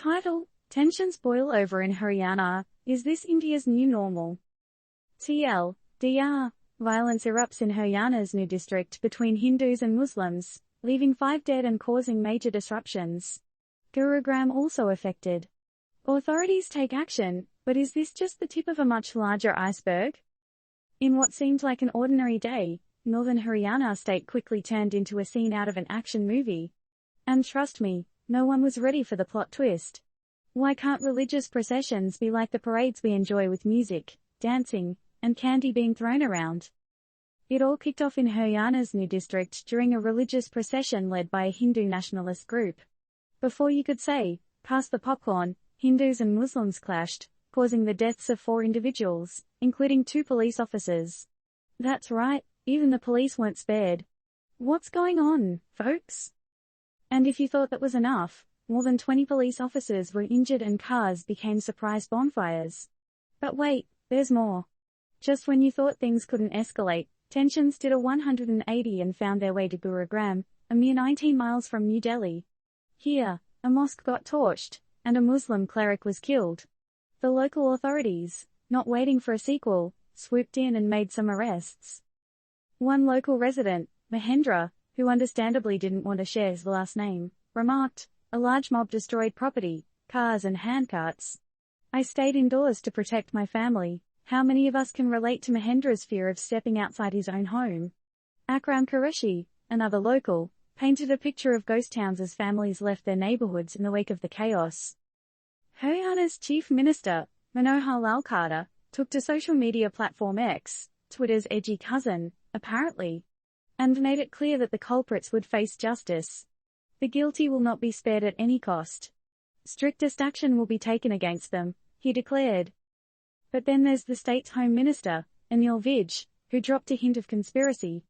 Title: Tensions boil over in Haryana. Is this India's new normal? TLDR: Violence erupts in Haryana's new district between Hindus and Muslims, leaving 5 dead and causing major disruptions. Gurugram also affected. Authorities take action, but is this just the tip of a much larger iceberg? In what seemed like an ordinary day, northern Haryana state quickly turned into a scene out of an action movie. And trust me, no one was ready for the plot twist. Why can't religious processions be like the parades we enjoy with music, dancing, and candy being thrown around? It all kicked off in Haryana's new district during a religious procession led by a Hindu nationalist group. Before you could say, "Pass the popcorn," Hindus and Muslims clashed, causing the deaths of 4 individuals, including 2 police officers. That's right, even the police weren't spared. What's going on, folks? And if you thought that was enough, more than 20 police officers were injured and cars became surprise bonfires. But wait, there's more. Just when you thought things couldn't escalate, tensions did a 180 and found their way to Gurugram, a mere 19 miles from New Delhi. Here, a mosque got torched, and a Muslim cleric was killed. The local authorities, not waiting for a sequel, swooped in and made some arrests. One local resident, Mahendra, who understandably didn't want to share his last name, remarked, "A large mob destroyed property, cars and handcarts. I stayed indoors to protect my family." How many of us can relate to Mahendra's fear of stepping outside his own home? Akram Qureshi, another local, painted a picture of ghost towns as families left their neighborhoods in the wake of the chaos. Haryana's Chief Minister, Manohar Lal Khadda, took to social media platform X, Twitter's edgy cousin, apparently, and made it clear that the culprits would face justice. The guilty will not be spared at any cost. Strictest action will be taken against them, he declared. But then there's the state's Home Minister, Anil Vij, who dropped a hint of conspiracy.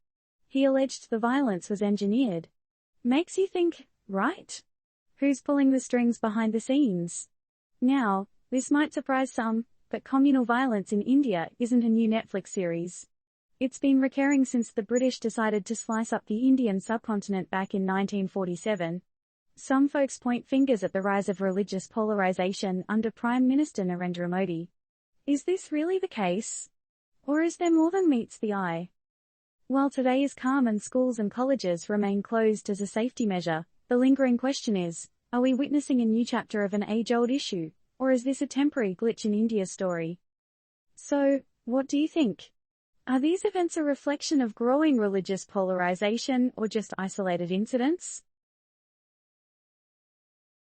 He alleged the violence was engineered. Makes you think, right? Who's pulling the strings behind the scenes? Now, this might surprise some, but communal violence in India isn't a new Netflix series. It's been recurring since the British decided to slice up the Indian subcontinent back in 1947. Some folks point fingers at the rise of religious polarization under Prime Minister Narendra Modi. Is this really the case? Or is there more than meets the eye? While today is calm and schools and colleges remain closed as a safety measure, the lingering question is, are we witnessing a new chapter of an age-old issue, or is this a temporary glitch in India's story? So, what do you think? Are these events a reflection of growing religious polarization or just isolated incidents?